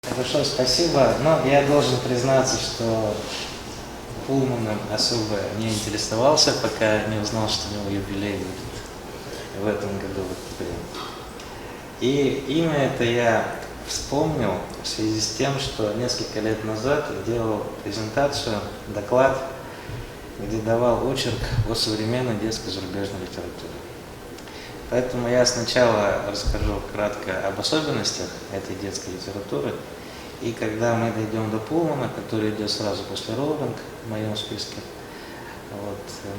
Хорошо, спасибо. Но я должен признаться, что Пулманом особо не интересовался, пока не узнал, что у него юбилей будет в этом году в октябре. И имя это я вспомнил в связи с тем, что несколько лет назад я делал презентацию, доклад, где давал очерк о современной детской зарубежной литературе. Поэтому я сначала расскажу кратко об особенностях этой детской литературы, и когда мы дойдем до Пулмана, который идет сразу после Роулинг в моем списке,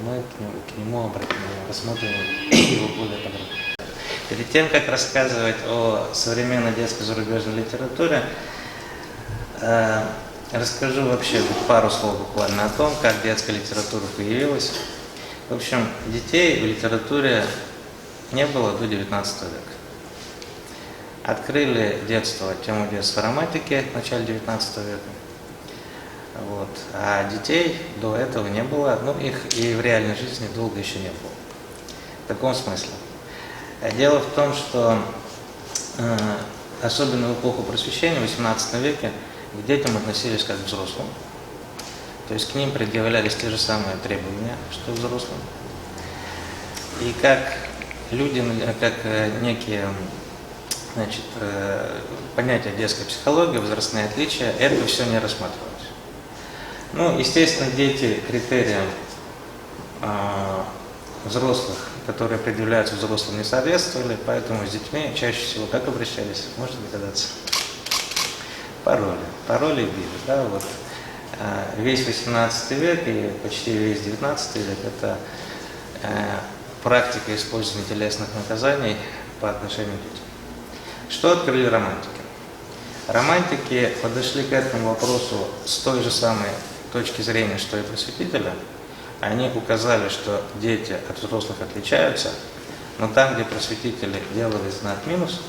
мы к нему рассмотрим его более подробно. Перед тем, как рассказывать о современной детской зарубежной литературе, расскажу вообще пару слов буквально о том, как детская литература появилась. В общем, детей в литературе не было до 19 века. Открыли тему детства романтики в начале 19 века. А детей до этого не было, их и в реальной жизни долго еще не было. В таком смысле. Дело в том, что особенно в эпоху просвещения в 18 веке к детям относились как к взрослым. То есть к ним предъявлялись те же самые требования, что и взрослым. И как люди, как некие понятия детской психологии, возрастные отличия, это все не рассматривалось. Естественно, дети критериям взрослых, которые предъявляются взрослым, не соответствовали, поэтому с детьми чаще всего как обращались, можно догадаться? Пароли били, Весь 18 век и почти весь 19 век – это практика использования телесных наказаний по отношению к детям. Что открыли романтики? Романтики подошли к этому вопросу с той же самой точки зрения, что и просветители. Они указали, что дети от взрослых отличаются, но там, где просветители делали знак минус,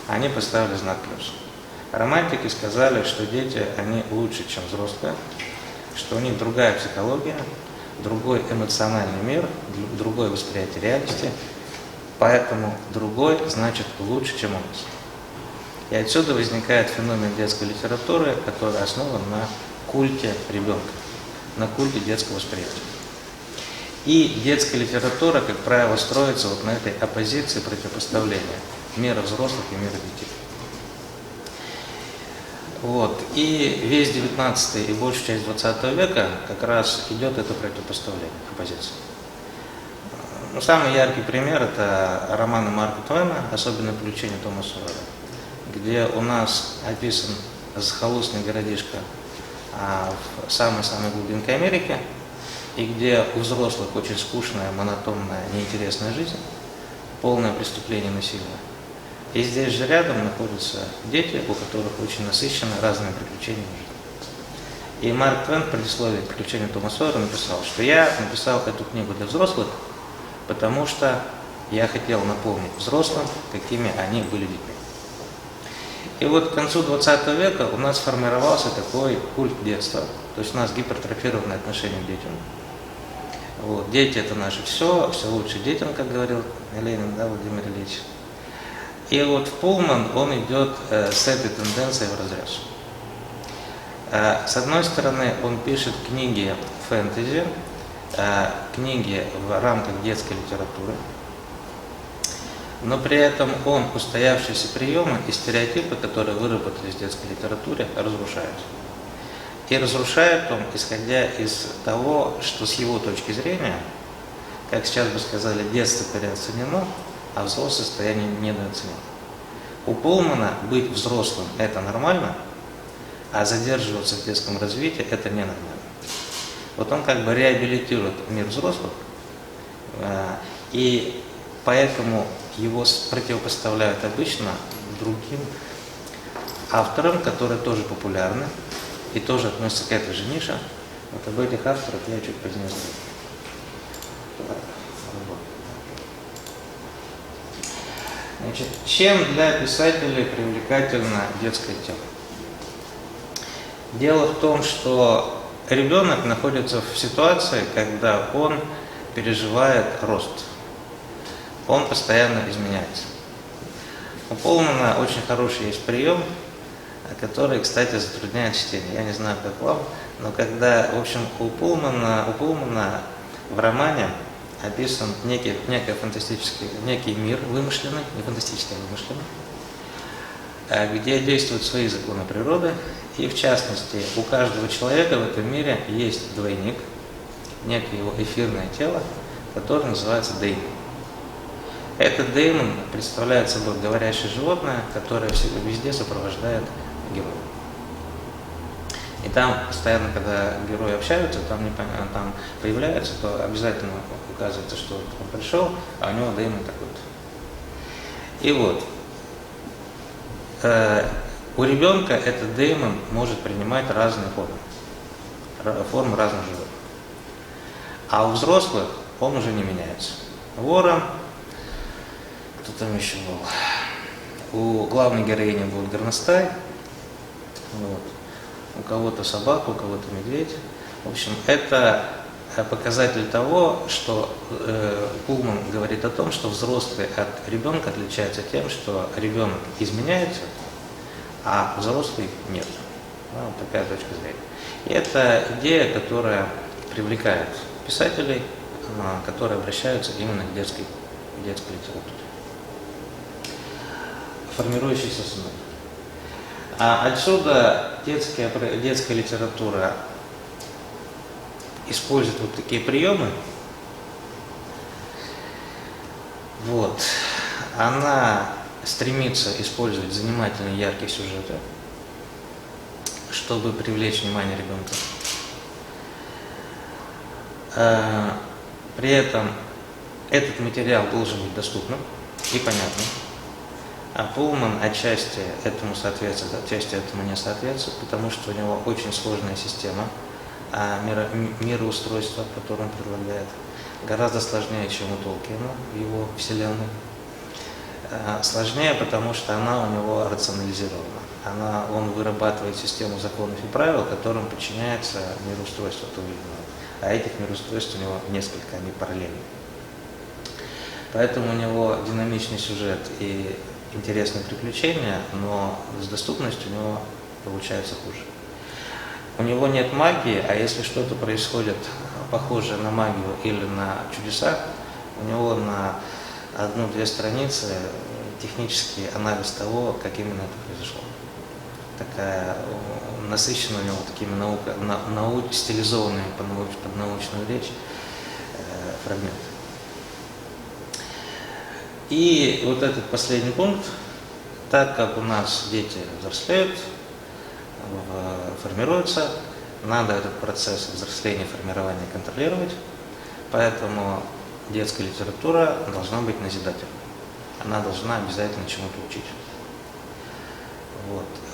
они поставили знак плюс. Романтики сказали, что дети, они лучше, чем взрослые, что у них другая психология, другой эмоциональный мир, другое восприятие реальности, поэтому другой значит лучше, чем у нас. И отсюда возникает феномен детской литературы, который основан на культе ребенка, на культе детского восприятия. И детская литература, как правило, строится на этой оппозиции противопоставления мира взрослых и мира детей. И весь 19 и большую часть 20 века как раз идет это противопоставление, оппозиция. Самый яркий пример – это романы Марка Твена, особенно «Приключения Тома Сойера», где у нас описан захолустный городишко в самой-самой глубинке Америки, и где у взрослых очень скучная, монотонная, неинтересная жизнь, полное преступление и насилие. И здесь же рядом находятся дети, у которых очень насыщены разными приключениями жизни. И Марк Твен в предисловии к «Приключениям Тома Сойера» написал, что я написал эту книгу для взрослых, потому что я хотел напомнить взрослым, какими они были детьми. И к концу 20 века у нас сформировался такой культ детства, то есть у нас гипертрофированное отношение к детям. Дети – это наше все лучше детям, как говорил Ленин, Владимир Ильич. И Пулман, он идет с этой тенденцией вразрез. С одной стороны, он пишет книги фэнтези, книги в рамках детской литературы, но при этом он устоявшиеся приемы и стереотипы, которые выработались в детской литературе, разрушает. И разрушает он, исходя из того, что с его точки зрения, как сейчас бы сказали, детство переоценено, а взрослое состояние недооценено. У Пулмана быть взрослым – это нормально, а задерживаться в детском развитии – это ненормально. Он реабилитирует мир взрослых, и поэтому его противопоставляют обычно другим авторам, которые тоже популярны и тоже относятся к этой же нише. Об этих авторах я чуть позднее скажу. Чем для писателей привлекательна детская тема? Дело в том, что ребенок находится в ситуации, когда он переживает рост. Он постоянно изменяется. У Пулмана очень хороший есть прием, который, кстати, затрудняет чтение. Я не знаю, как вам, но когда, в общем, у Пулмана в романе описан некий фантастический, некий мир вымышленный, не фантастический, а вымышленный, где действуют свои законы природы, и в частности, у каждого человека в этом мире есть двойник, некое его эфирное тело, которое называется деймон. Этот деймон представляет собой говорящее животное, которое везде сопровождает героя. И там постоянно, когда герои общаются, там появляется, то обязательно указывается, что он пришел, а у него деймон такой-то. И вот, у ребенка этот деймон может принимать разные формы разных животных. А у взрослых он уже не меняется. Ворон, кто там еще был? У главной героини был горностай, вот. У кого-то собака, у кого-то медведь. В общем, это показатель того, что Пулман говорит о том, что взрослый от ребенка отличается тем, что ребенок изменяется, а взрослый нет. Ну, вот такая точка зрения. И это идея, которая привлекает писателей, которые обращаются именно к детской литературе. Формирующийся сценарий. А отсюда детская литература использует вот такие приемы. Вот. Она стремится использовать занимательные, яркие сюжеты, чтобы привлечь внимание ребенка. При этом этот материал должен быть доступным и понятным. А Пулман отчасти этому соответствует, отчасти этому не соответствует, потому что у него очень сложная система мироустройства, которое он предлагает, гораздо сложнее, чем у Толкиена в его вселенной. Сложнее, потому что она у него рационализирована. Он вырабатывает систему законов и правил, которым подчиняется мироустройство того или иного. А этих мироустройств у него несколько, они параллельны. Поэтому у него динамичный сюжет и интересные приключения, но с доступностью у него получается хуже. У него нет магии, а если что-то происходит похожее на магию или на чудеса, у него на 1-2 страницы технический анализ того, как именно это произошло. Такая насыщена у него такими стилизованными под научную речь фрагменты. И вот этот последний пункт, так как у нас дети взрослеют, формируются, надо этот процесс взросления, формирования контролировать, поэтому детская литература должна быть назидательной. Она должна обязательно чему-то учить.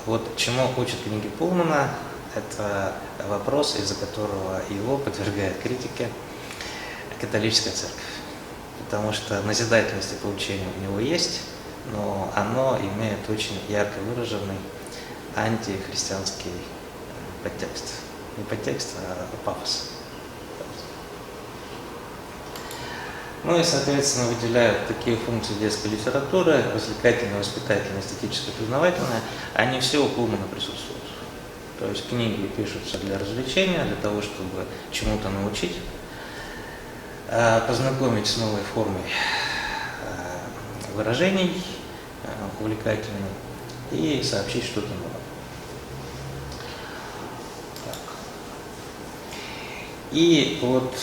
Вот чему учат книги Пулмана, это вопрос, из-за которого его подвергает критике католическая церковь. Потому что назидательность и поучение у него есть, но оно имеет очень ярко выраженный антихристианский подтекст. Не подтекст, а пафос. Ну и, соответственно, выделяют такие функции детской литературы: развлекательная, воспитательная, эстетическая, познавательная. Они все у Пулмана присутствуют. То есть книги пишутся для развлечения, для того, чтобы чему-то научить, познакомить с новой формой выражений увлекательной и сообщить что-то новое. Так. И вот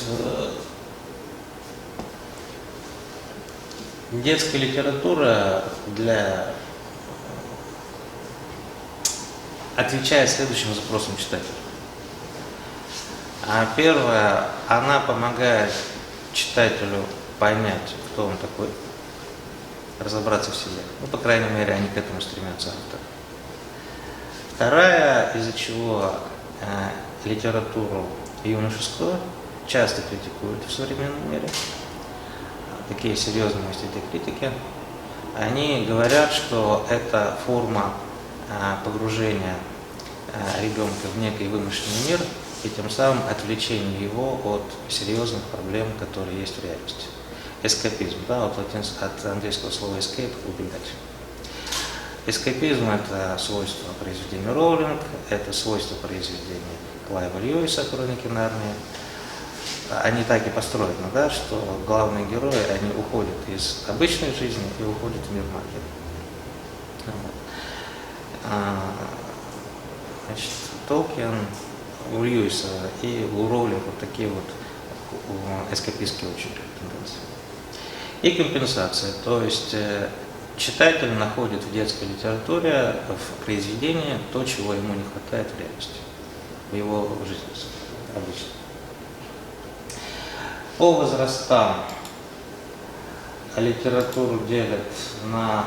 детская литература отвечает следующим запросам читателя. Первое, она помогает читателю понять, кто он такой, разобраться в себе. Ну, по крайней мере, они к этому стремятся авторы. Вторая, из-за чего литературу юношескую часто критикуют в современном мире, такие серьезные мастители критики, они говорят, что это форма погружения ребенка в некий вымышленный мир и тем самым отвлечение его от серьезных проблем, которые есть в реальности. Эскапизм, да, от английского слова escape – убегать. Эскапизм – это свойство произведения Роулинг, это свойство произведения Клайва Льюиса «Хроники Нарнии». Они так и построены, да, что главные герои, они уходят из обычной жизни и уходят в мир магии. Значит, Толкин, у Льюиса и у Роулинг вот такие вот эскапистские очень тенденции. И компенсация, то есть читатель находит в детской литературе, в произведении то, чего ему не хватает в реальности, в его жизни обычно. По возрастам литературу делят на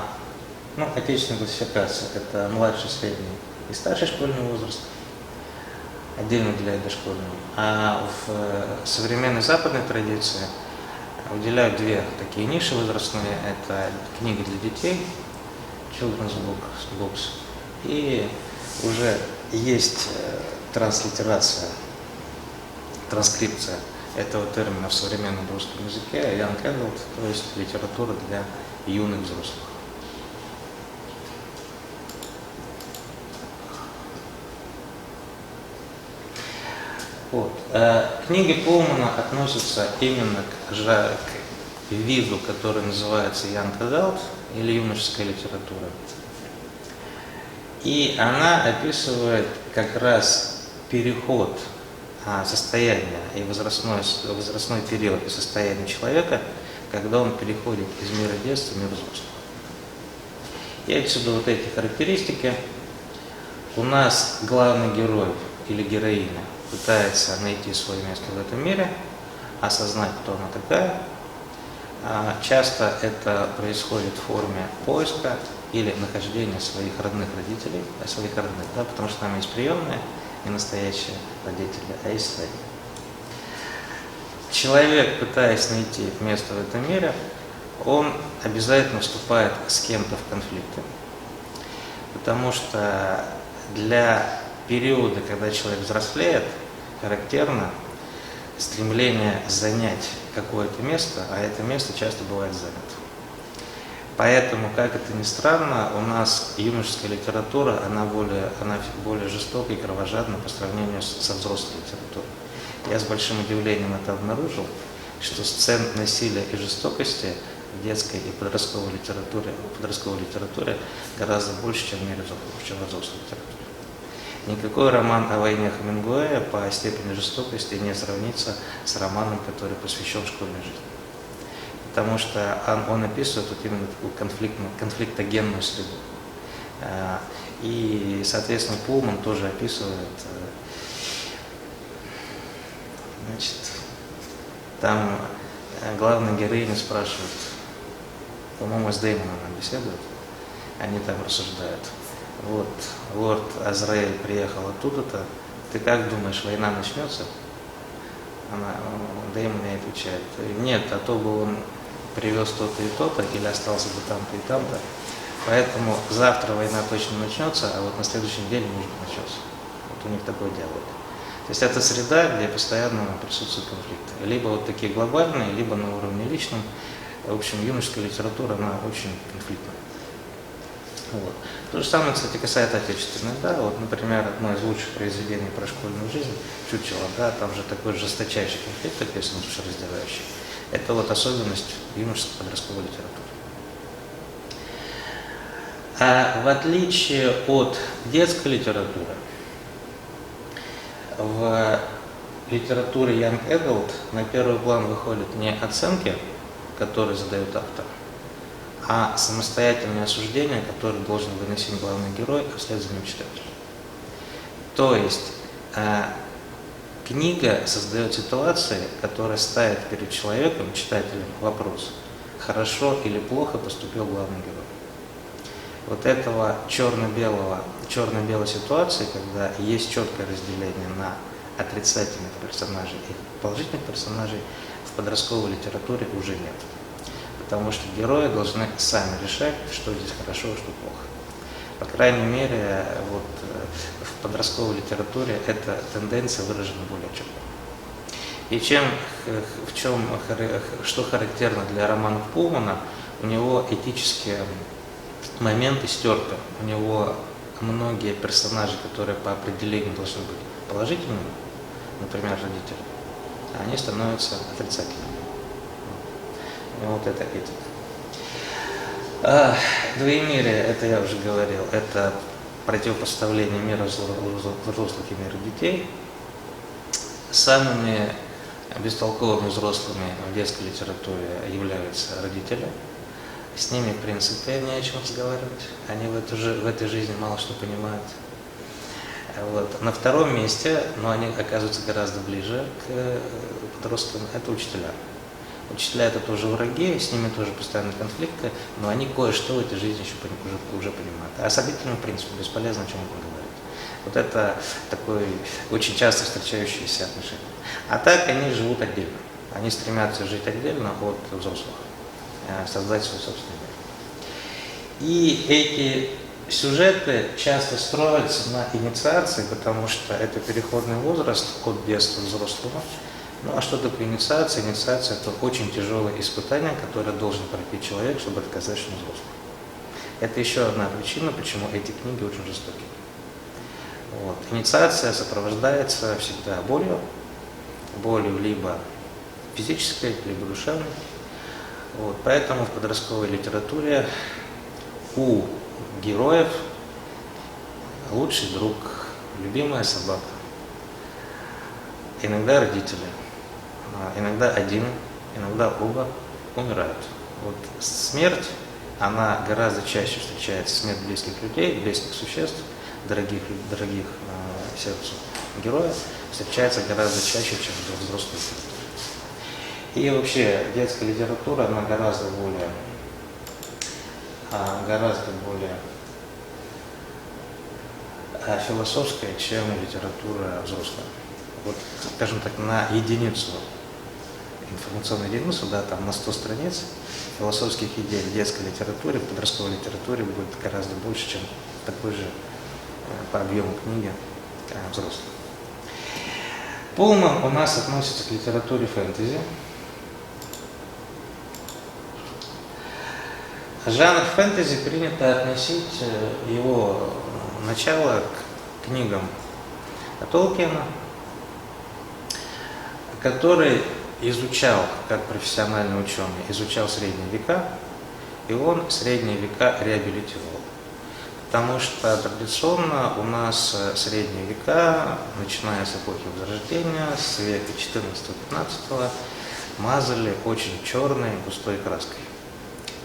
отечественную классификацию, это младший, средний и старший школьный возраст, отдельно для дошкольного. А в современной западной традиции выделяют две такие ниши возрастные. Это книги для детей, children's books, и уже есть транслитерация, транскрипция этого термина в современном русском языке, young adult, то есть литература для юных взрослых. Вот. Книги Пулмана относятся именно к виду, который называется young adult или юношеская литература. И она описывает как раз переход состояния и возрастной период и состояние человека, когда он переходит из мира детства в мир взрослого. И отсюда вот эти характеристики. У нас главный герой или героиня пытается найти свое место в этом мире, осознать, кто она такая. Часто это происходит в форме поиска или нахождения своих родных родителей, своих родных, да, потому что там есть приемные и настоящие родители, а есть свои. Человек, пытаясь найти место в этом мире, он обязательно вступает с кем-то в конфликты, потому что для периода, когда человек взрослеет, характерно стремление занять какое-то место, а это место часто бывает занято. Поэтому, как это ни странно, у нас юношеская литература, она более жестокая и кровожадна по сравнению со взрослой литературой. Я с большим удивлением это обнаружил, что сцен насилия и жестокости в детской и подростковой литературе гораздо больше, чем в взрослой литературе. Никакой роман о войне Хемингуэя по степени жестокости не сравнится с романом, который посвящен школьной жизни. Потому что он описывает вот именно такую конфликтогенную среду. И, соответственно, Пулман тоже описывает, значит, там главная героиня спрашивает, по-моему, с Дэймоном она беседует, они там рассуждают. Вот, лорд Азраэль приехал оттуда-то, ты как думаешь, война начнется? Дэймон ей отвечает, нет, а то бы он привез то-то и то-то, или остался бы там-то и там-то. Поэтому завтра война точно начнется, а вот на следующей неделе, может быть, начнется. Вот у них такой диалог. То есть это среда, где постоянно присутствуют конфликты. Либо вот такие глобальные, либо на уровне личном. В общем, юношеская литература, она очень конфликтная. Вот. То же самое, кстати, касается отечественной. Да? Вот, например, одно из лучших произведений про школьную жизнь, «Чучело», да, там же такой жесточайший конфликт описан, душераздирающий. Это вот особенность юношеской подростковой литературы. А в отличие от детской литературы, в литературе Young Adult на первый план выходят не оценки, которые задает автор, а самостоятельное осуждение, которое должен выносить главный герой, а вслед за ним читатель. То есть книга создает ситуации, которые ставят перед человеком, читателем, вопрос, хорошо или плохо поступил главный герой. Вот этого черно-белой ситуации, когда есть четкое разделение на отрицательных персонажей и положительных персонажей, в подростковой литературе уже нет. Потому что герои должны сами решать, что здесь хорошо, а что плохо. По крайней мере, вот в подростковой литературе эта тенденция выражена более четко. И что характерно для романов Пулмана, у него этические моменты стерты. У него многие персонажи, которые по определению должны быть положительными, например, родители, они становятся отрицательными. И вот это видит. Двоемирие, это я уже говорил, это противопоставление мира взрослых и мира детей. Самыми бестолковыми взрослыми в детской литературе являются родители. С ними, в принципе, не о чем разговаривать. Они в этой жизни мало что понимают. Вот. На втором месте, но они оказываются гораздо ближе к подросткам, это учителя. Учителя это тоже враги, с ними тоже постоянные конфликты, но они кое-что в этой жизни еще уже понимают. А с родителями, в принципе, бесполезно о чем говорить. Вот это такое очень часто встречающиеся отношения. А так они живут отдельно. Они стремятся жить отдельно от взрослых, создать свой собственный мир. И эти сюжеты часто строятся на инициации, потому что это переходный возраст от детства к взрослому. Ну а что такое инициация? Инициация – это очень тяжелое испытание, которое должен пройти человек, чтобы доказать, что он взрослый. Это еще одна причина, почему эти книги очень жестокие. Вот. Инициация сопровождается всегда болью либо физической, либо душевной. Вот. Поэтому в подростковой литературе у героев лучший друг, любимая собака, иногда родители, иногда один, иногда оба умирают. Вот смерть, она гораздо чаще встречается, смерть близких людей, близких существ, дорогих сердцу героев, встречается гораздо чаще, чем взрослая литература. И вообще детская литература, она гораздо более философская, чем литература взрослая. Вот, скажем так, на единицу, информационную единицу, да, там на 100 страниц философских идей в детской литературе, в подростковой литературе будет гораздо больше, чем такой же по объему книги взрослых. Пулман у нас относится к литературе фэнтези. Жанр фэнтези принято относить его начало к книгам Толкиена, который изучал, как профессиональный ученый, изучал средние века, и он средние века реабилитировал. Потому что традиционно у нас средние века, начиная с эпохи Возрождения, с века 14-15, мазали очень черной густой краской.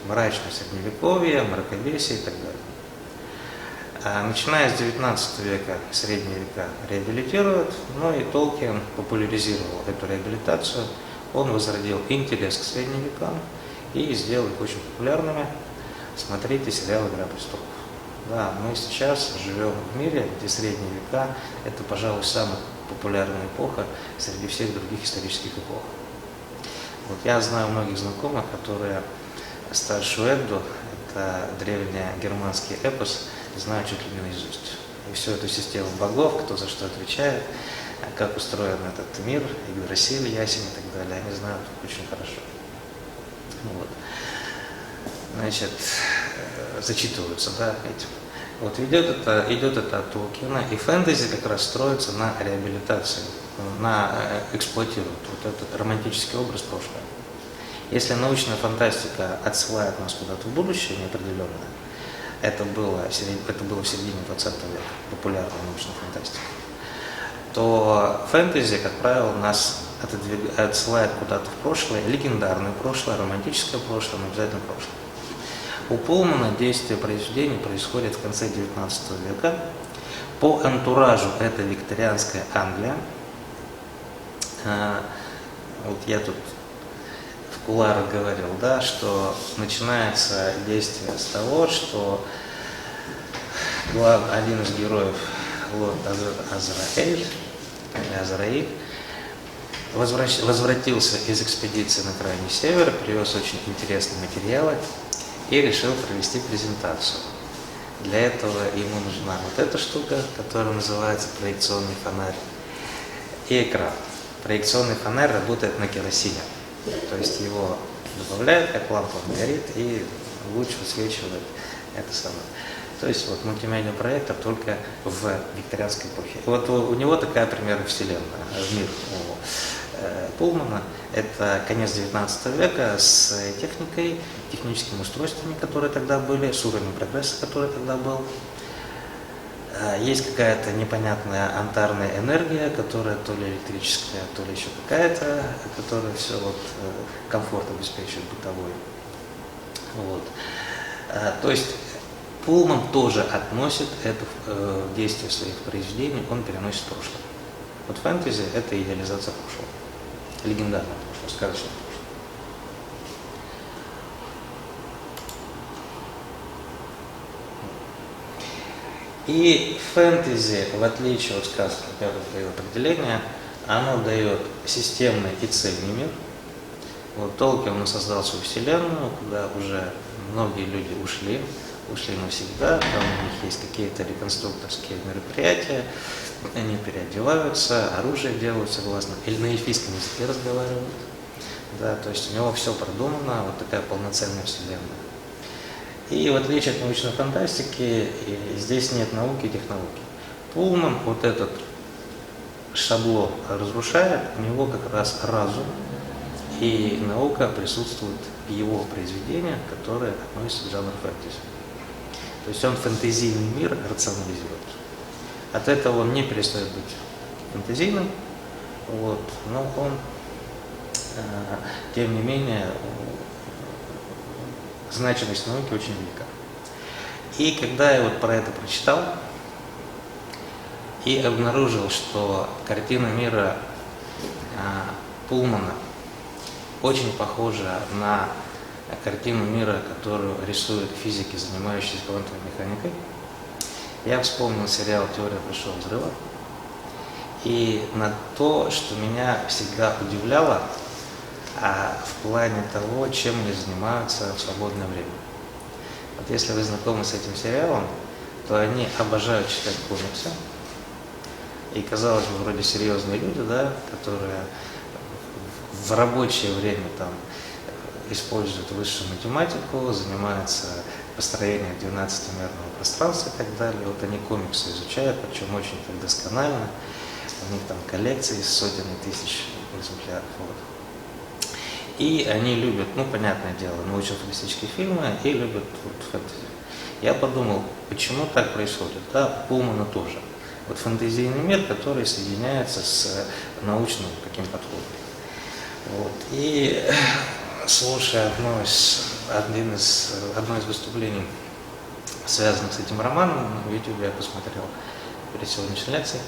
Мрачное средневековье, мракобесие и так далее. А начиная с 19 века средние века реабилитируют, но и Толкиен популяризировал эту реабилитацию. Он возродил интерес к средним векам и сделал их очень популярными. Смотрите сериал «Игра престолов». Да, мы сейчас живем в мире, где средние века – это, пожалуй, самая популярная эпоха среди всех других исторических эпох. Вот я знаю многих знакомых, которые старшую Эдду, это древнегерманский эпос, знают чуть ли не наизусть. И всю эту систему богов, кто за что отвечает, как устроен этот мир, Игдрасиль, Ясень и так далее, они знают очень хорошо. Вот. Значит, зачитываются, да, этим. Вот идет это от Толкиена, и фэнтези как раз строится на реабилитации, эксплуатирует вот этот романтический образ прошлого. Если научная фантастика отсылает нас куда-то в будущее неопределенное, это было в середине 20 века, популярная научная фантастика, то фэнтези, как правило, нас отсылает куда-то в прошлое, легендарное прошлое, романтическое прошлое, но обязательно прошлое. У Пулмана действие произведения происходит в конце 19 века. По антуражу это викторианская Англия. Вот я тут в кулуарах говорил, да, что начинается действие с того, что один из героев, лорд Азраиль, возвратился из экспедиции на крайний север, привез очень интересные материалы и решил провести презентацию. Для этого ему нужна вот эта штука, которая называется проекционный фонарь, и экран. Проекционный фонарь работает на керосине, то есть его добавляют, как лампа, он горит и луч высвечивает Это самое. То есть вот мультимедиа-проектор только в викторианской эпохе. Вот у него такая примерно вселенная, мир у Пулмана. Это конец 19 века с техникой, техническими устройствами, которые тогда были, с уровнем прогресса, который тогда был. Есть какая-то непонятная антарная энергия, которая то ли электрическая, то ли еще какая-то, которая все вот комфорт обеспечивает бытовой. Вот. То есть Пулман тоже относит это в действие своих произведений, он переносит в прошлое. Вот фэнтези – это идеализация прошлого, легендарное прошлое, сказочное прошлое. И фэнтези, в отличие от сказки, как я даю определение, оно дает системный и цельный мир. Вот Толкин, он создал свою вселенную, куда уже многие люди ушли навсегда, там у них есть какие-то реконструкторские мероприятия, они переодеваются, оружие делают согласно, или на эльфийском языке разговаривают. Да, то есть у него все продумано, вот такая полноценная вселенная. И в отличие от научной фантастики, здесь нет науки и технологий. Пулман вот этот шаблон разрушает, у него как раз разум и наука присутствует в его произведениях, которые относятся к жанру фэнтези. То есть он фэнтезийный мир рационализирует. От этого он не перестает быть фэнтезийным, вот, но он, тем не менее, значимость науки очень велика. И когда я вот про это прочитал и обнаружил, что картина мира Пулмана очень похожа на картину мира, которую рисуют физики, занимающиеся квантовой механикой, я вспомнил сериал «Теория Большого взрыва» и на то, что меня всегда удивляло в плане того, чем они занимаются в свободное время. Вот если вы знакомы с этим сериалом, то они обожают читать комиксы. И, казалось бы, вроде серьезные люди, да, которые в рабочее время там используют высшую математику, занимаются построением 12-мерного пространства и так далее. Вот они комиксы изучают, причем очень так досконально. У них там коллекции из сотен и тысяч экземпляров. Вот. И они любят, ну, понятное дело, научно-фантастические фильмы и любят вот, фэнтези. Я подумал, почему так происходит? Да, Пулмана тоже. Вот фэнтезийный мир, который соединяется с научным таким подходом. Вот. И слушая одно из выступлений, связанных с этим романом, на YouTube я посмотрел перед сегодняшней лекцией.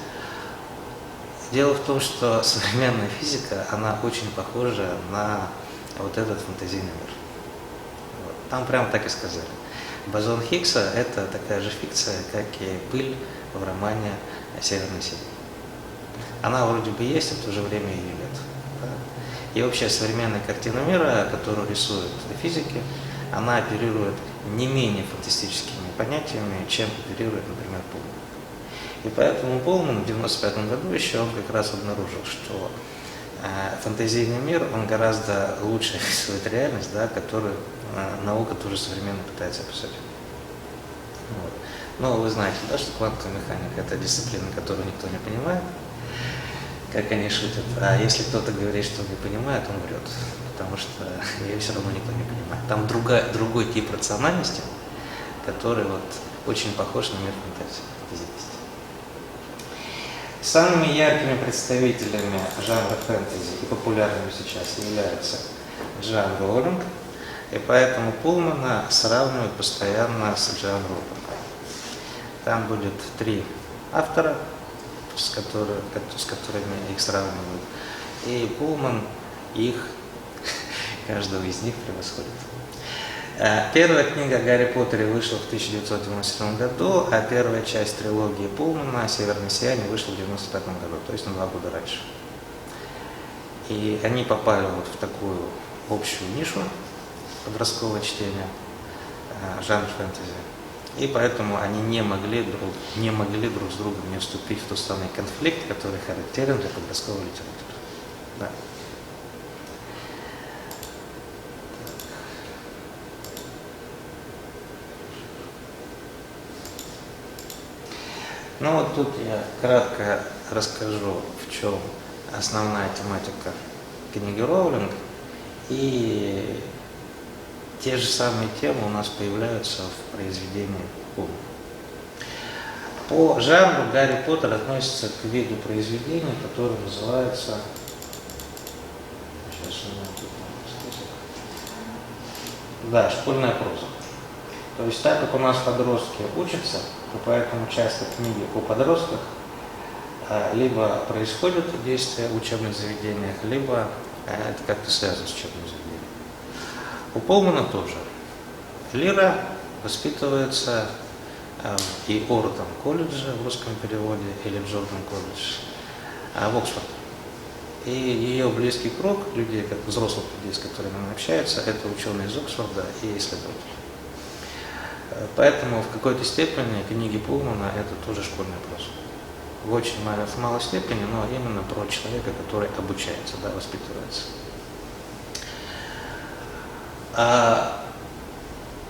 Дело в том, что современная физика, она очень похожа на вот этот фэнтезийный мир. Вот. Там прямо так и сказали. Бозон Хиггса – это такая же фикция, как и пыль в романе «Северный сияние». Она вроде бы есть, а в то же время ее нет. Да? И вообще современная картина мира, которую рисуют физики, она оперирует не менее фантастическими понятиями, чем оперирует, например, Пулман. И поэтому Пулман в 1995 году еще он как раз обнаружил, что фантазийный мир, он гораздо лучше описывает реальность, да, которую наука тоже современно пытается описать. Вот. Но вы знаете, да, что квантовая механика – это дисциплина, которую никто не понимает, как они шутят. А если кто-то говорит, что не понимает, он врет, потому что ее все равно никто не понимает. Там другой тип рациональности, который вот очень похож на мир фантазии. Самыми яркими представителями жанра фэнтези и популярными сейчас являются Джоан Роулинг, и поэтому Пулмана сравнивают постоянно с Джоан Роулинг. Там будет 3 автора, с которыми их сравнивают, и Пулман каждого из них превосходит. Первая книга о Гарри Поттере вышла в 1997 году, а первая часть трилогии Пулмана «Северное сияние» вышла в 1995 году, то есть на 2 года раньше. И они попали вот в такую общую нишу подросткового чтения, жанр фэнтези. И поэтому они не могли друг с другом не вступить в тот самый конфликт, который характерен для подростковой литературы. Да. Ну вот тут я кратко расскажу, в чем основная тематика книги Роулинг. И те же самые темы у нас появляются в произведении Пулмана. По жанру Гарри Поттер относится к виду произведения, которое называется... Сейчас, да, школьная проза. То есть так как у нас подростки учатся, то поэтому часто книги о подростках либо происходят действия в учебных заведениях, либо это как-то связано с учебным заведением. У Пулмана тоже. Лира воспитывается в Иордом колледже в русском переводе, или в Джордан колледж, в Оксфорде. И ее близкий круг людей, как взрослых людей, с которыми она общается, это ученые из Оксфорда и исследователи. Поэтому в какой-то степени книги Пулмана это тоже школьная проза. В очень малой степени, но именно про человека, который обучается, да, воспитывается.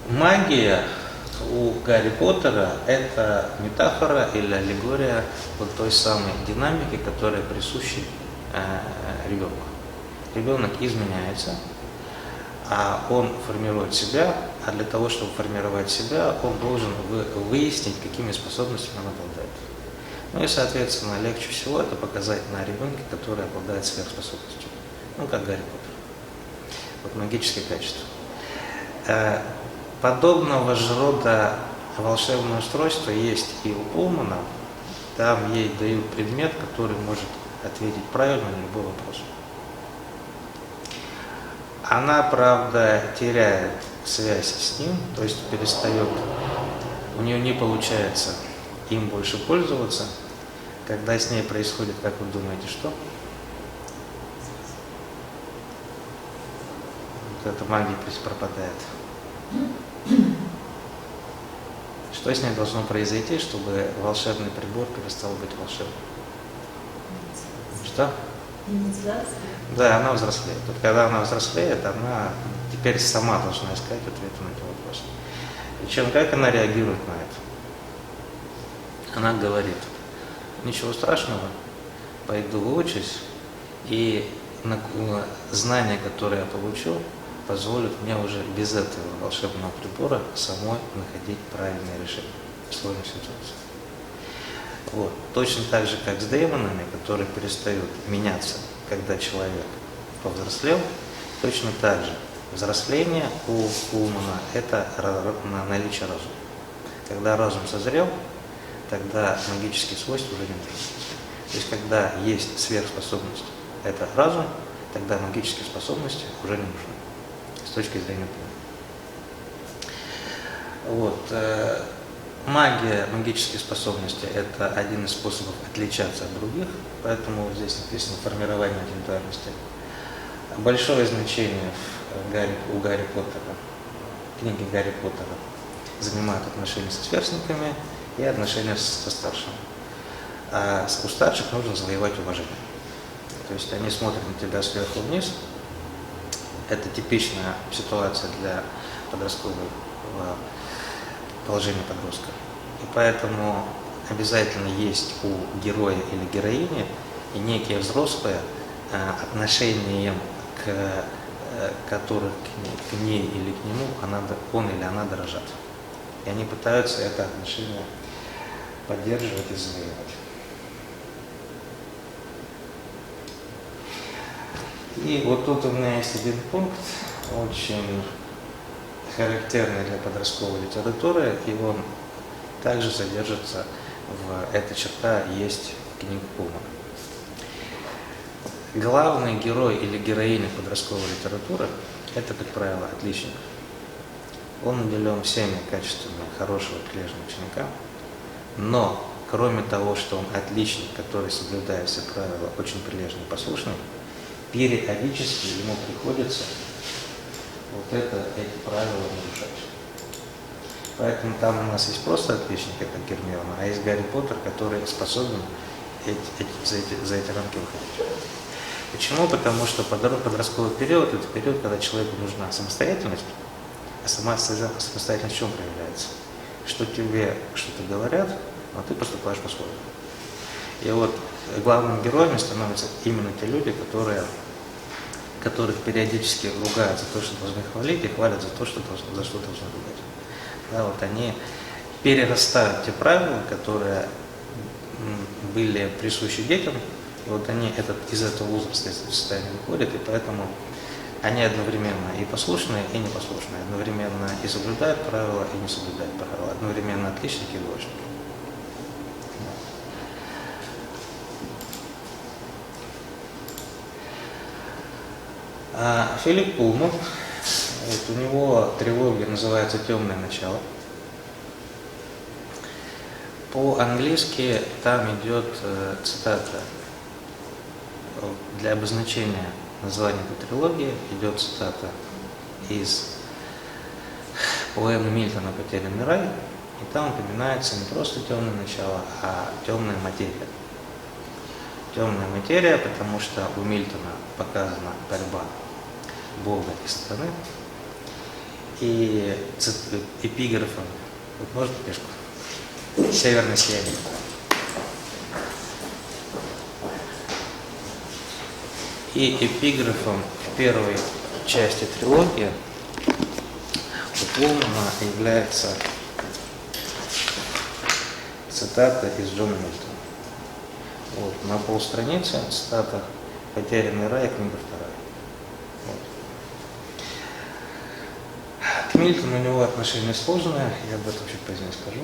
Магия у Гарри Поттера – это метафора или аллегория вот той самой динамики, которая присуща ребенку. Ребенок изменяется, он формирует себя, а для того, чтобы формировать себя, он должен выяснить, какими способностями он обладает. Ну и, соответственно, легче всего это показать на ребенке, который обладает сверхспособностью. Ну, как Гарри Поттер. Вот магические качества. Подобного же рода волшебное устройство есть и у Пулмана. Там ей дают предмет, который может ответить правильно на любой вопрос. Она, правда, теряет связь с ним, то есть перестает, у нее не получается им больше пользоваться. Когда с ней происходит, как вы думаете, что? Вот эта магия пропадает. Что с ней должно произойти, чтобы волшебный прибор перестал быть волшебным? Что? Да, она взрослеет. Вот когда она взрослеет, она теперь сама должна искать ответы на эти вопросы. Причем как она реагирует на это? Она говорит: ничего страшного, пойду выучусь, и знания, которые я получу, позволят мне уже без этого волшебного прибора самой находить правильные решения в сложных ситуациях. Вот. Точно так же, как с демонами, которые перестают меняться, когда человек повзрослел, точно так же взросление у Пулмана – это наличие разума. Когда разум созрел, тогда магические свойства уже не нужны. То есть, когда есть сверхспособность – это разум, тогда магические способности уже не нужны с точки зрения Пулмана. Вот. Магия, магические способности – это один из способов отличаться от других, поэтому вот здесь написано формирование индивидуальности. Большое значение у Гарри Поттера, книги Гарри Поттера, занимают отношения со сверстниками и отношения со старшими. А у старших нужно завоевать уважение. То есть они смотрят на тебя сверху вниз. Это типичная ситуация для подросткового положения подростка. И поэтому обязательно есть у героя или героини и некие взрослые отношения, которых к ней или к нему он или она дорожат. И они пытаются это отношение поддерживать и завоевать. И вот тут у меня есть один пункт, очень характерный для подростковой литературы, и он также содержится эта черта есть в книге Пулмана. Главный герой или героиня подростковой литературы – это, как правило, отличник. Он наделен всеми качествами хорошего прилежного ученика, но кроме того, что он отличник, который соблюдает все правила, очень прилежный и послушный, периодически ему приходится эти правила нарушать. Поэтому там у нас есть просто отличник, это Гермиона, а есть Гарри Поттер, который способен за эти рамки выходить. Почему? Потому что подростковый период – это период, когда человеку нужна самостоятельность, а самостоятельность в чем проявляется? Что тебе что-то говорят, но ты поступаешь по-своему. И вот главными героями становятся именно те люди, которых периодически ругают за то, что должны хвалить, и хвалят за то, за что должны ругать. Да, вот они перерастают те правила, которые были присущи детям, и вот они из этого возраста, из этого состояния выходят, и поэтому они одновременно и послушные, и непослушные, одновременно и соблюдают правила, и не соблюдают правила, одновременно отличники и двоечники. Филипп Пулман, у него трилогия называется «Темное начало». По-английски там идет цитата. Для обозначения названия этой трилогии идет цитата из поэмы Мильтона «Потерянный рай», и там упоминается не просто темное начало, а темная материя. Темная материя, потому что у Мильтона показана борьба Бога и сатаны, и эпиграфом, вот можно книжку? «Северное сияние». И эпиграфом в первой части трилогии у Пулмана является цитата из Джона Мильтона. Вот, на полстраницы цитата «Потерянный рай», книга 2. Вот. К Мильтону у него отношение сложное, я об этом чуть позднее скажу.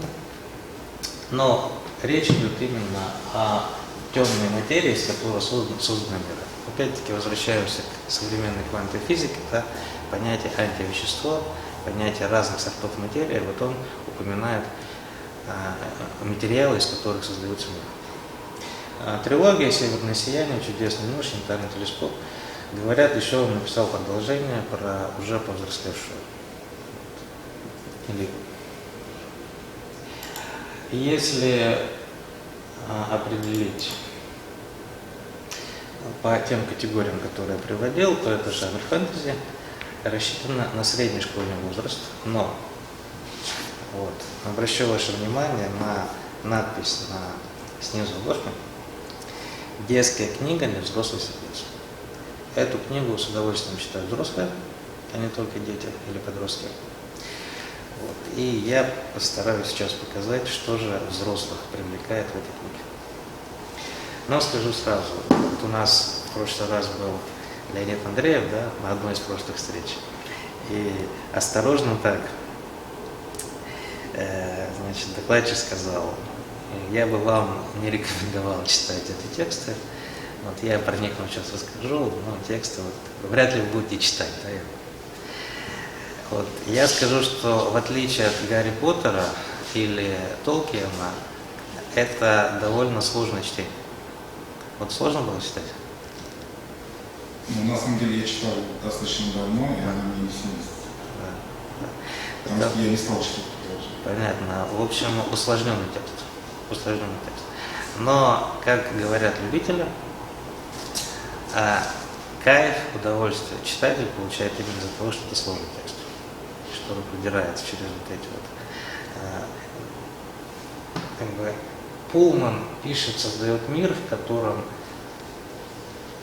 Но речь идет именно о темной материи, из которой созданы миры. Опять-таки возвращаемся к современной квантовой физике, да, понятие антивещество, понятие разных сортов материи. Вот он упоминает материалы, из которых создаются мир. Трилогия «Северное сияние», «Чудесный нож», «Янтарный телескоп». Говорят, еще он написал продолжение про уже повзрослевшую. Если определить по тем категориям, которые я приводил, то это жанр фэнтези, рассчитано на среднешкольный возраст, но вот, обращу ваше внимание на надпись снизу обложки: «Детская книга для взрослых сердец». Эту книгу с удовольствием читают взрослые, а не только дети или подростки. Вот. И я постараюсь сейчас показать, что же взрослых привлекает в этой книге. Но скажу сразу, вот у нас в прошлый раз был Леонид Андреев, да, на одной из прошлых встреч. И осторожно так, значит, докладчик сказал: я бы вам не рекомендовал читать эти тексты. Вот я про них вам сейчас расскажу, но тексты вот, вряд ли вы будете читать. Да? Вот. Я скажу, что в отличие от Гарри Поттера или Толкиена, это довольно сложное чтение. Вот сложно было читать? Ну, на самом деле я читал достаточно давно, и она мне не сильно. Потому что я не стал читать тоже. Понятно. В общем, усложненный текст. Усложненный текст. Но, как говорят любители, кайф, удовольствие читатель получает именно из-за того, что это сложный текст, что он продирается через вот эти вот. Пулман пишет, создает мир, в котором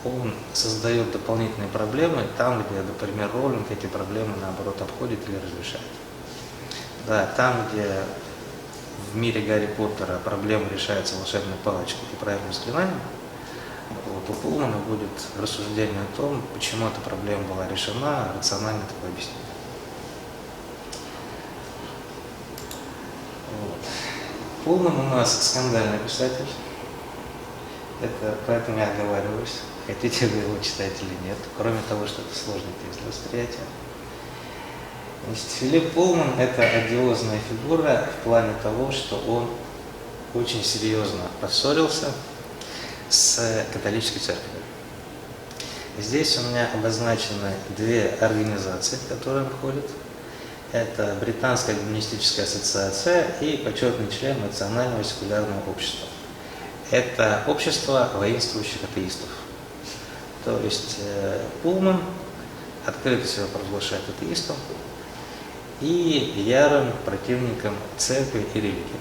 он создает дополнительные проблемы там, где, например, Роулинг эти проблемы наоборот обходит или разрешает. Да, там, где в мире Гарри Поттера проблема решается волшебной палочкой и правильным заклинанием, вот у Пулмана будет рассуждение о том, почему эта проблема была решена, рационально такое объяснение. Вот. Пулман у нас скандальный писатель. Это поэтому я оговариваюсь, хотите вы его читать или нет, кроме того, что это сложный текст для восприятия. Значит, Филипп Пулман – это одиозная фигура в плане того, что он очень серьезно поссорился с католической церковью. Здесь у меня обозначены две организации, в которые он входит. Это Британская гуманистическая ассоциация и почетный член Национального секулярного общества. Это общество воинствующих атеистов. То есть Пулман открыто себя провозглашает атеистом и ярым противником церкви и религии.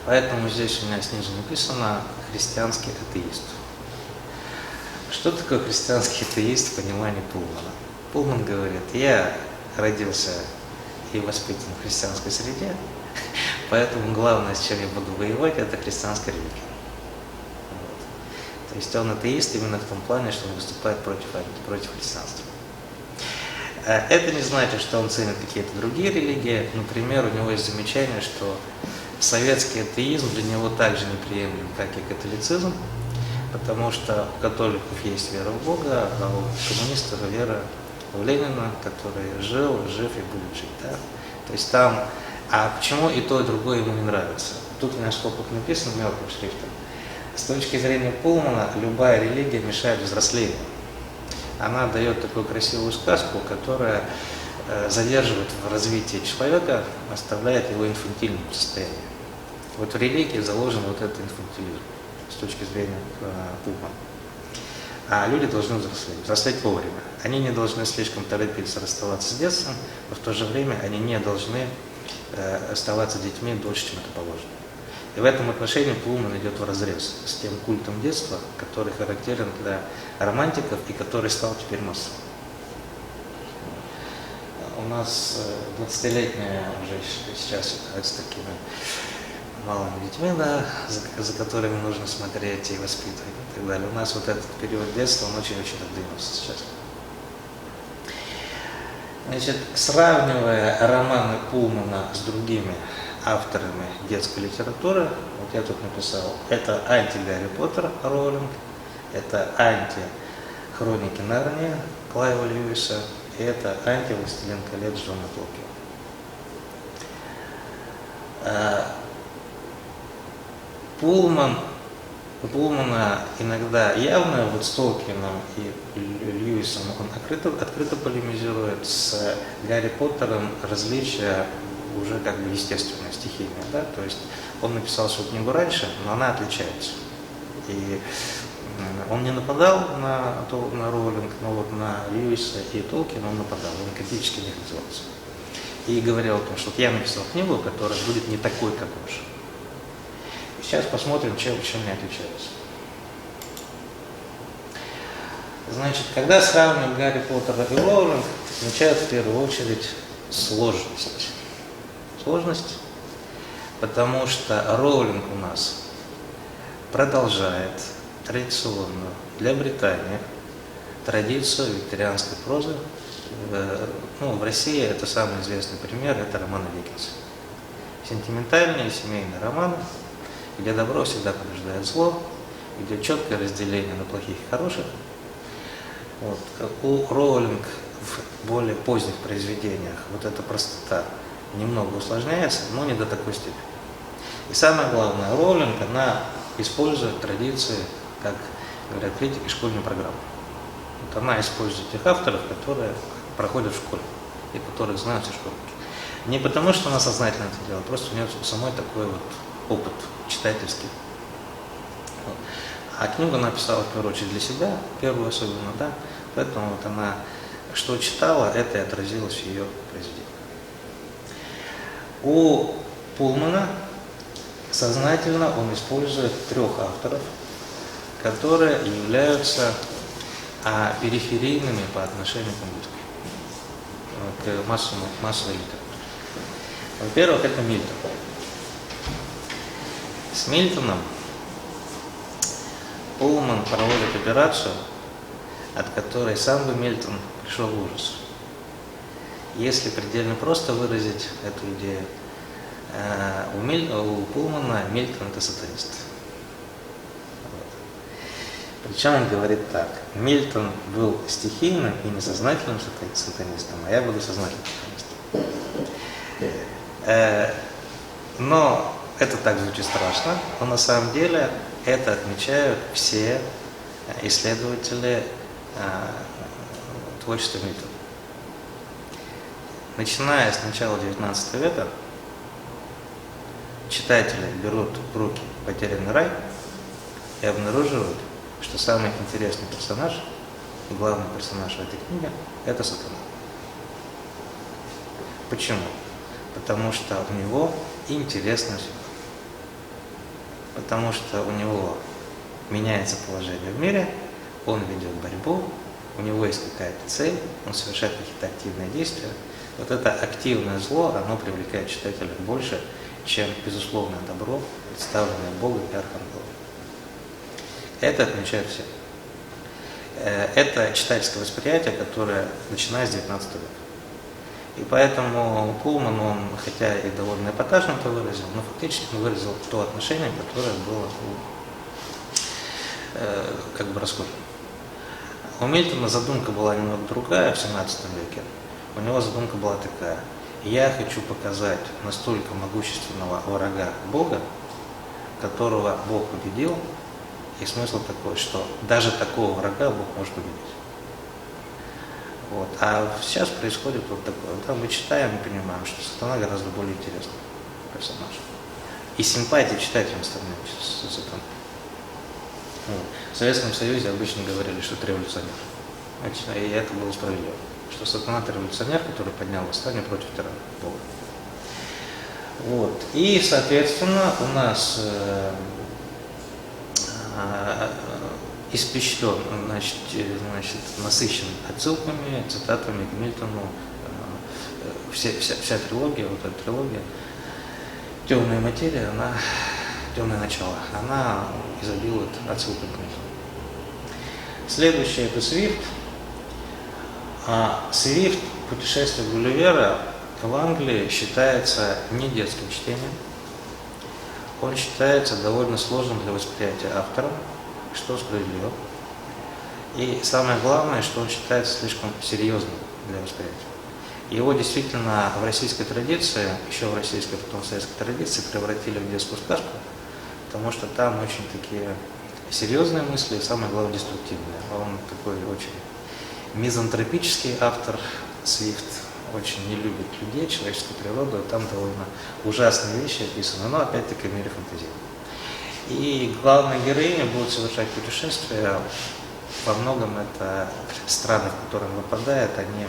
Поэтому здесь у меня снизу написано «христианский атеист». Что такое христианский атеист в понимании Пулмана? Пулман говорит, я родился и воспитан в христианской среде, поэтому главное, с чем я буду воевать, это христианская религия. Вот. То есть он атеист именно в том плане, что он выступает против христианства. Это не значит, что он ценит какие-то другие религии. Например, у него есть замечание, что советский атеизм для него также неприемлем, как и католицизм, потому что у католиков есть вера в Бога, а у коммунистов вера в Ленина, который жил, жив и будет жить. Да? То есть там, а почему и то, и другое ему не нравится? Тут у меня в скобках написано мелким шрифтом. С точки зрения Пулмана, любая религия мешает взрослению. Она дает такую красивую сказку, которая задерживает в развитии человека, оставляет его инфантильным состоянием. Вот в религии заложен вот этот инфантилизм с точки зрения Пулмана. А люди должны взрослеть вовремя. Они не должны слишком торопиться расставаться с детством, но в то же время они не должны оставаться детьми дольше, чем это положено. И в этом отношении Пулман идет вразрез с тем культом детства, который характерен для романтиков и который стал теперь массовым. У нас 20-летняя уже сейчас с такими малыми детьми, да, за которыми нужно смотреть и воспитывать и так далее. У нас вот этот период детства, он очень-очень отдвинулся сейчас. Значит, сравнивая романы Пулмана с другими авторами детской литературы, вот я тут написал, это анти-Гарри Поттер Роулинг, это анти-Хроники Нарнии Клайва Льюиса, и это анти-Властелин колец Джона Толкина. У Пулмана иногда явно вот с Толкином и Льюисом он открыто полемизирует, с Гарри Поттером различия уже как бы естественное, стихийное, да, то есть он написал свою книгу раньше, но она отличается. И он не нападал на Роулинг, но вот на Льюиса и Толкина он нападал, он критически не отзывался. И говорил о том, что вот я написал книгу, которая будет не такой, как ваша. Сейчас посмотрим, чем они отличаются. Значит, когда сравниваем Гарри Поттера и Роулинг, отмечают в первую очередь сложность. Сложность, потому что Роулинг у нас продолжает традиционную для Британии традицию викторианской прозы. В России это самый известный пример, это романы Диккенса. Сентиментальные семейные романы, где добро всегда побеждает зло, где четкое разделение на плохих и хороших. Вот. У Роулинг в более поздних произведениях вот эта простота немного усложняется, но не до такой степени. И самое главное, Роулинг, она использует традиции, как говорят критики, школьную программу. Вот она использует тех авторов, которые проходят в школе и которых знают все школьники. Не потому, что она сознательно это делает, просто у нее самой такой вот опыт читательский. Вот. А книгу она писала в первую очередь для себя, первую особенно, да, поэтому вот она что читала, это и отразилось в ее произведении. У Пулмана сознательно он использует трех авторов, которые являются периферийными по отношению к массовой литературе. Во-первых, это Мильтон. С Мильтоном Пулман проводит операцию, от которой сам бы Мильтон пришел в ужас. Если предельно просто выразить эту идею, у Пулмана Мильтон – это сатанист. Вот. Причем он говорит так: Мильтон был стихийным и несознательным сатанистом, а я буду сознательным сатанистом. Но это так звучит страшно, но на самом деле это отмечают все исследователи творчества Мильтона. Начиная с начала XIX века читатели берут в руки «Потерянный рай» и обнаруживают, что самый интересный персонаж и главный персонаж в этой книге – это сатана. Почему? Потому что у него интересная судьба. потому что у него меняется положение в мире, он ведет борьбу, у него есть какая-то цель, он совершает какие-то активные действия. Вот это активное зло, оно привлекает читателя больше, чем безусловное добро, представленное Богом и архангелом. Это отмечают все. Это читательское восприятие, которое начиная с 19 века. И поэтому Пулман, он, хотя и довольно эпатажно это выразил, но фактически он выразил то отношение, которое было как бы расхожим. У Мильтона задумка была немного другая в 17 веке. У него задумка была такая: я хочу показать настолько могущественного врага Бога, которого Бог победил, и смысл такой, что даже такого врага Бог может победить. Вот. А сейчас происходит вот такое. Там мы читаем и понимаем, что сатана гораздо более интересный персонаж. И симпатии читателям становится сатана. Вот. В Советском Союзе обычно говорили, что это революционер. И это было справедливо. Что сатана это революционер, который поднял восстание против тирана Бога. Вот. И, соответственно, у нас испещрен, значит, насыщен отсылками, цитатами к Мильтону, вся трилогия, вот эта трилогия «Темная материя», она, «Темное начало», она изобилует отсылками к Мильтону. Следующее – это Свифт. Свифт «Путешествие Гулливера» в Англии считается не детским чтением. Он считается довольно сложным для восприятия автором, что справедливо. И самое главное, что он считается слишком серьезным для восприятия. Его действительно в российской традиции, еще в российской, потом в советской традиции, превратили в детскую сказку, потому что там очень такие серьезные мысли и, самое главное, деструктивные. Он такой очень мизантропический автор, Свифт, очень не любит людей, человеческую природу, и там довольно ужасные вещи описаны, но опять-таки в мире фантазии. И главная героиня будет совершать путешествия. Во многом это страны, в которые он попадает, они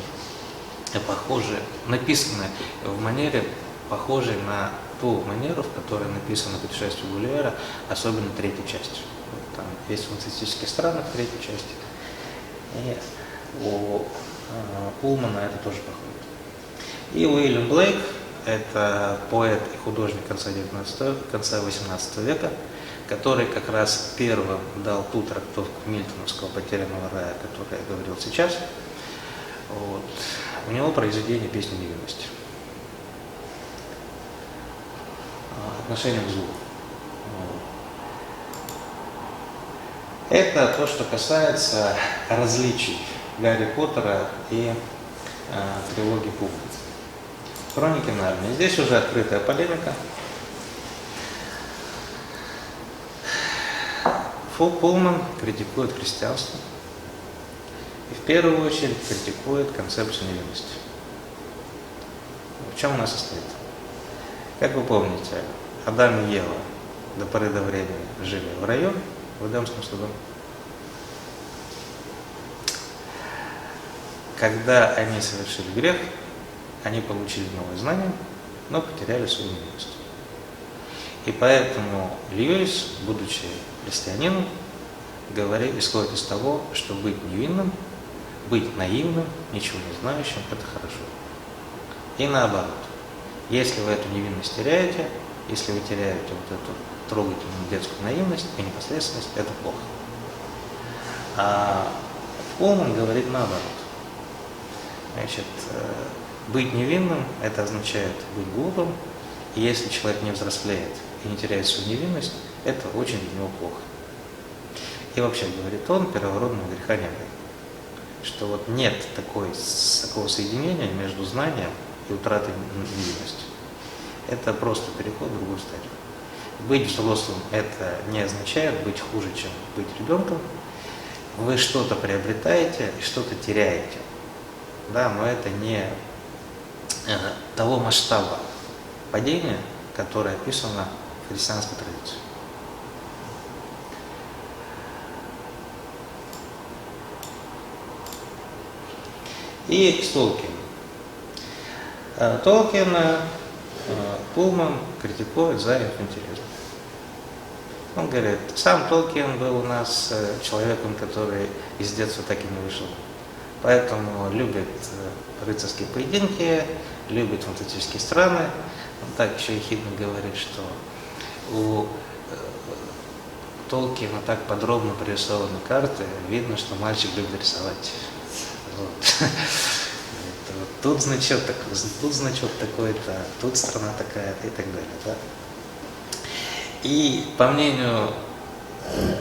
похожи, написаны в манере, похожей на ту манеру, в которой написано «Путешествие Гулливера», особенно третьей части. Там есть фантастические страны в третьей части, и у Пулмана это тоже походит. И Уильям Блейк – это поэт и художник конца 18 века, который как раз первым дал ту трактовку мильтоновского «Потерянного рая», о которой я говорил сейчас. Вот. У него произведение «Песня невинности». Отношение к злу. Это то, что касается различий Гарри Поттера и трилогии Пулмана. Хроники Нарнии. Здесь уже открытая полемика. Пулман критикует христианство и в первую очередь критикует концепцию невинности. В чем она состоит? Как вы помните, Адам и Ева до поры до времени жили в раю, в Эдемском саду. Когда они совершили грех, они получили новые знания, но потеряли свою невинность. И поэтому Льюис, будучи христианином, исходит из того, что быть невинным, быть наивным, ничего не знающим – это хорошо. И наоборот, если вы эту невинность теряете, если вы теряете вот эту трогательную детскую наивность и непосредственность, это плохо. А Пулман говорит наоборот. Значит, быть невинным – это означает быть глупым, и если человек не взрослеет и не теряет свою невинность, это очень для него плохо. И вообще, говорит он, первородного греха не было. Что вот нет такого соединения между знанием и утратой невинности. Это просто переход в другую стадию. Быть взрослым – это не означает быть хуже, чем быть ребенком. Вы что-то приобретаете и что-то теряете. Да, но это не того масштаба падения, которое описано в христианской традиции. И Толкин. Толкина Пулман критикует за инфантилизм. Он говорит, сам Толкин был у нас человеком, который из детства так и не вышел. Поэтому любит рыцарские поединки, любит фантастические страны. Он так еще ехидно говорит, что у Толкина так подробно прорисованы карты, видно, что мальчик любит рисовать. Вот. Тут значок такой-то, тут страна такая-то и так далее. Да? И по мнению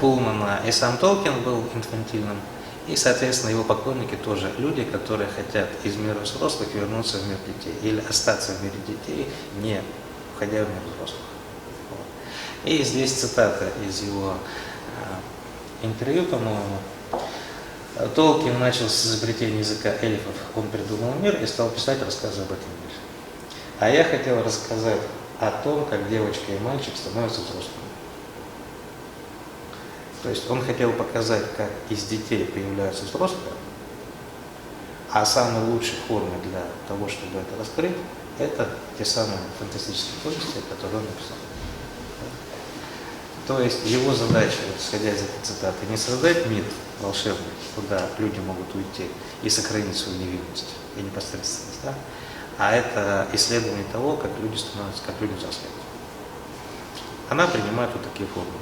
Пулмана и сам Толкин был инфантильным, и, соответственно, его поклонники тоже люди, которые хотят из мира взрослых вернуться в мир детей или остаться в мире детей, не уходя в мир взрослых. Вот. И здесь цитата из его интервью, по-моему. Толкин начал с изобретения языка эльфов, он придумал мир и стал писать рассказы об этом мире. А я хотел рассказать о том, как девочка и мальчик становятся взрослыми. То есть он хотел показать, как из детей появляются взрослые, а самой лучшей формой для того, чтобы это раскрыть, это те самые фантастические повести, которые он написал. То есть его задача, вот, исходя из этой цитаты, не создать мир волшебный, куда люди могут уйти и сохранить свою невинность и непосредственность, да? А это исследование того, как люди становятся, как люди взрослеют. Она принимает вот такие формы.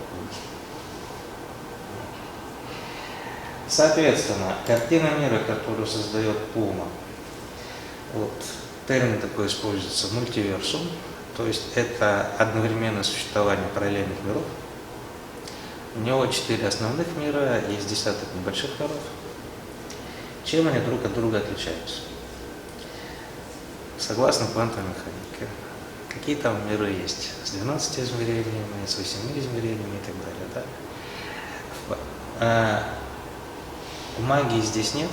Соответственно, картина мира, которую создает Пулман, вот термин такой используется, мультиверсум, то есть это одновременное существование параллельных миров. У него 4 основных мира, есть десяток небольших миров. Чем они друг от друга отличаются? Согласно квантовой механике, какие там миры есть? С 12 измерениями, с 8 измерениями и так далее. Да? Магии здесь нет.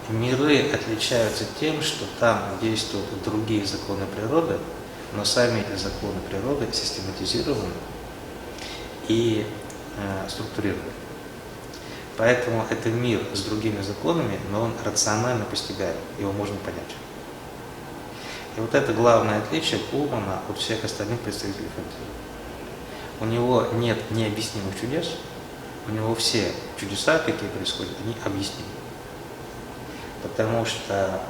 Миры отличаются тем, что там действуют другие законы природы, но сами эти законы природы систематизированы и структурированы. Поэтому это мир с другими законами, но он рационально постигаем, его можно понять. И вот это главное отличие Пулмана от всех остальных представителей фэнтези. У него нет необъяснимых чудес, у него все чудеса, какие происходят, они объяснимы. Потому что,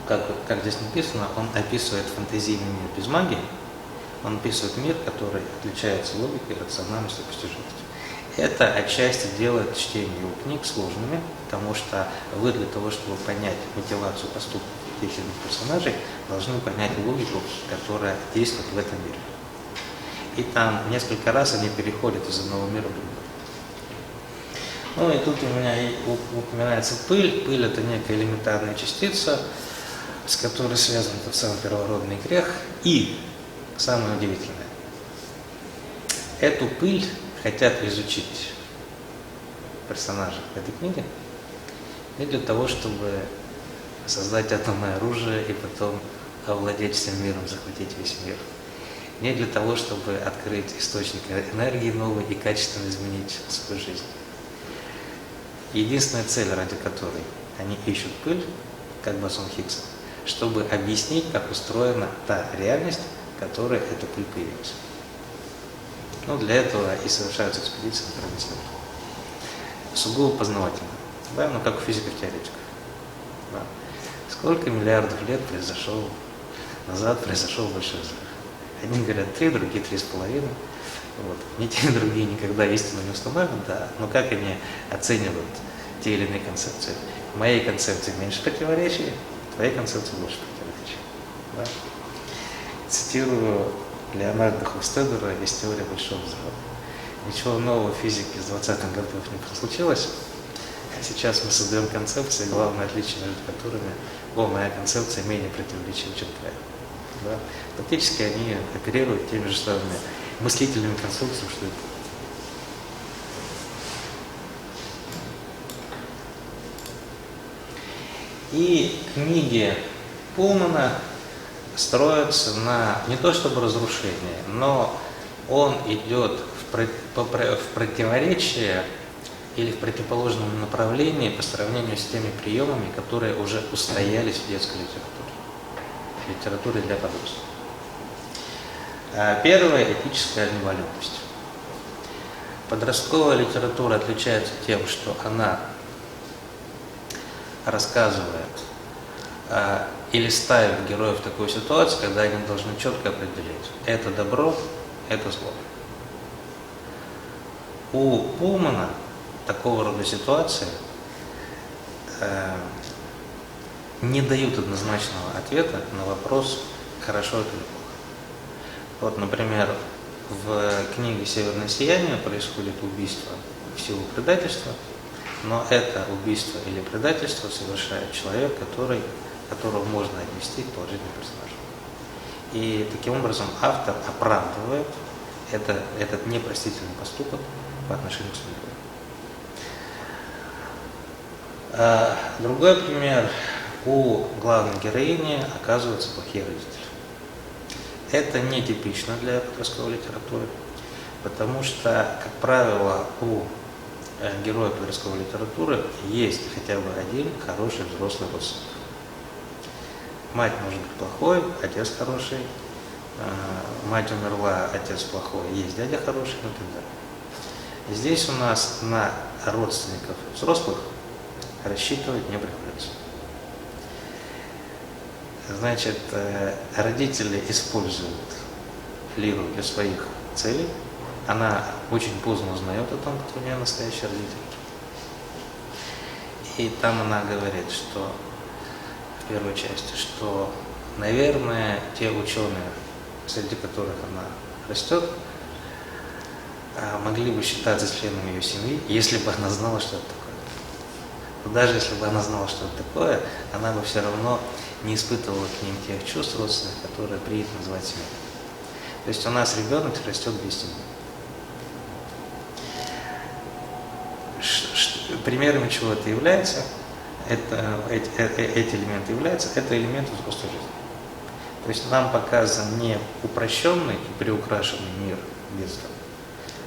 как здесь написано, он описывает фантазийный мир без магии, он описывает мир, который отличается логикой, рациональностью, постижимостью. Это отчасти делает чтение его книг сложными, потому что вы для того, чтобы понять мотивацию поступков тех или иных персонажей, должны понять логику, которая действует в этом мире. И там несколько раз они переходят из одного мира в другой. Ну и тут у меня упоминается пыль. Пыль – это некая элементарная частица, с которой связан тот самый первородный грех. И, самое удивительное, эту пыль хотят изучить персонажи этой книги не для того, чтобы создать атомное оружие и потом овладеть всем миром, захватить весь мир. Не для того, чтобы открыть источник энергии новый и качественно изменить свою жизнь. Единственная цель, ради которой они ищут пыль, как босон Хиггса, чтобы объяснить, как устроена та реальность, в которой эта пыль появилась. Ну, для этого и совершаются экспедиции на крайний север. Сугубо познавательно, да, но как у физиков-теоретиков. Да. Сколько миллиардов лет назад произошел большой взрыв? Одни говорят 3, другие 3,5. Вот. Ни те, ни другие никогда истину не установят, да, но как они оценивают те или иные концепции? В моей концепции меньше противоречий, в твоей концепции больше противоречий. Да? Цитирую Леонарда Хофстедера «Есть теория большого взрыва». Ничего нового в физике с 20-х годов не случилось, а сейчас мы создаем концепции, главное отличие между которыми, моя концепция менее противоречива, чем твоя. Да? Фактически они оперируют теми же самыми мыслительными конструкциями, что и И книги Пулмана строятся на не то чтобы разрушение, но он идет в противоречие или в противоположном направлении по сравнению с теми приемами, которые уже устоялись в детской литературе для подростков. Первое – этическая амбивалентность. Подростковая литература отличается тем, что она рассказывает или ставит героев в такую ситуацию, когда они должны четко определить, это добро, это зло. У Пулмана такого рода ситуации не дают однозначного ответа на вопрос, хорошо это или плохо. Вот, например, в книге «Северное сияние» происходит убийство в силу предательства, но это убийство или предательство совершает человек, которого можно отнести к положительным персонажам. И таким образом автор оправдывает этот непростительный поступок по отношению к своему герою. Другой пример. У главной героини оказываются плохие родители. Это нетипично для подростковой литературы, потому что, как правило, у героя подростковой литературы есть хотя бы один хороший взрослый родственник. Мать может быть плохой, отец хороший, мать умерла, отец плохой, есть дядя хороший, и так далее. Здесь у нас на родственников взрослых рассчитывать не приходится. Значит, родители используют Лиру для своих целей. Она очень поздно узнает о том, кто у нее настоящий родитель. И там она говорит, что в первой части, что, наверное, те ученые, среди которых она растет, могли бы считаться членами ее семьи, если бы она знала, что это такое. Но даже если бы она знала, что это такое, она бы все равно не испытывала к ним тех чувств родственных, которые принято называть семьей. То есть у нас ребенок растет без семьи. Примерами чего это является, эти элементы являются, это элементы взрослой жизни. То есть нам показан не упрощенный и приукрашенный мир детства,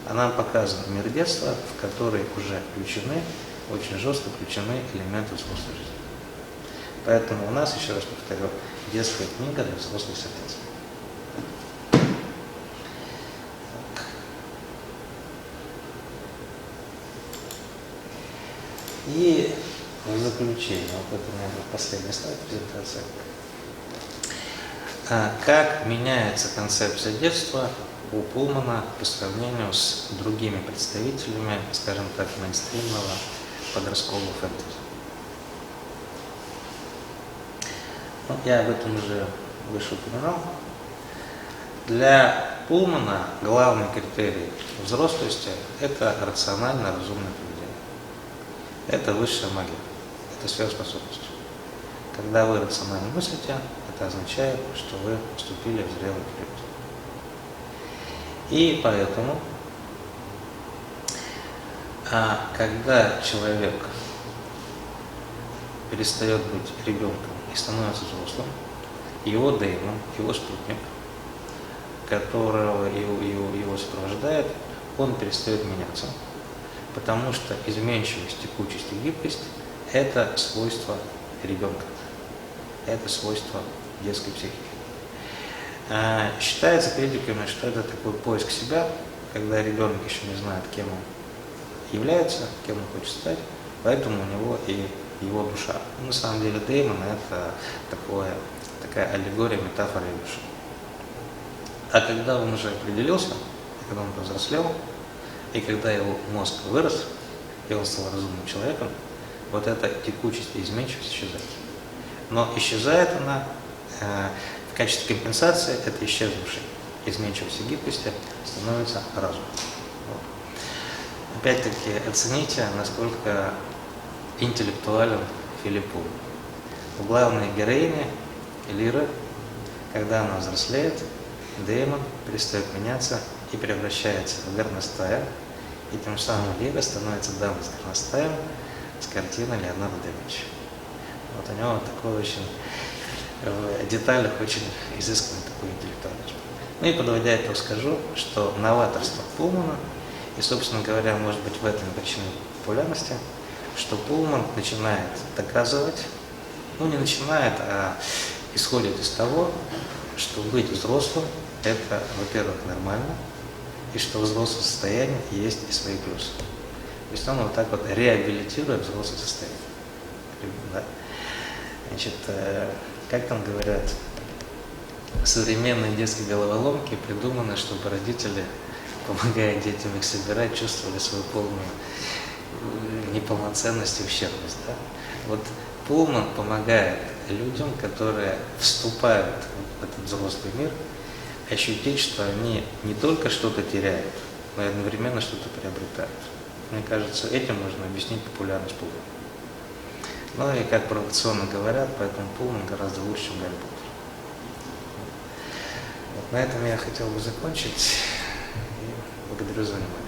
а нам показан мир детства, в который уже включены, очень жестко включены элементы взрослой жизни. Поэтому у нас, еще раз повторю, детская книга для взрослых сердец. И в заключение, вот это, наверное, последний слайд презентации. Как меняется концепция детства у Пулмана по сравнению с другими представителями, скажем так, мейнстримного подросткового фэнтези. Ну, я об этом уже выше упоминал. Для Пулмана главный критерий взрослости – это рационально разумное поведение. Это высшая магия, это сверхспособность. Когда вы рационально мыслите, это означает, что вы вступили в зрелый период. И поэтому, когда человек перестает быть ребенком и становится взрослым, его демон, его спутник, которого его сопровождает, он перестает меняться, потому что изменчивость, текучесть и гибкость – это свойство ребенка, это свойство детской психики. Считается критиками, что это такой поиск себя, когда ребенок еще не знает, кем он является, кем он хочет стать, поэтому у него и его душа. На самом деле демон – это такая аллегория, метафора его души. А когда он уже определился, когда он повзрослел, и когда его мозг вырос, и он стал разумным человеком, вот эта текучесть и изменчивость исчезает. Но исчезает она в качестве компенсации, это исчезнувшей изменчивости и гибкости становится разум. Вот. Опять-таки оцените, насколько интеллектуален Филипп Пулман. У главной героини Лиры, когда она взрослеет, демон перестает меняться и превращается в горностая, и тем самым Лира становится дамой с горностаем с картины Леонардо да Винчи. Вот у него такой очень в деталях очень изысканный такой интеллектуализм. Ну и подводя итог, скажу, что новаторство Пулмана, и, собственно говоря, может быть в этом причина популярности, что Пулман начинает доказывать, ну не начинает, а исходит из того, что быть взрослым это, во-первых, нормально, и что в взрослом состоянии есть и свои плюсы. То есть он вот так вот реабилитирует взрослое состояние. Да? Значит, как там говорят, современные детские головоломки придуманы, чтобы родители, помогая детям их собирать, чувствовали свою полную неполноценность и ущербность. Да? Вот Пулман помогает людям, которые вступают в этот взрослый мир, ощутить, что они не только что-то теряют, но и одновременно что-то приобретают. Мне кажется, этим можно объяснить популярность Пулмана. Ну и как провокационно говорят, поэтому Пулман гораздо лучше, чем Гарри Поттер. Вот на этом я хотел бы закончить. И благодарю за внимание.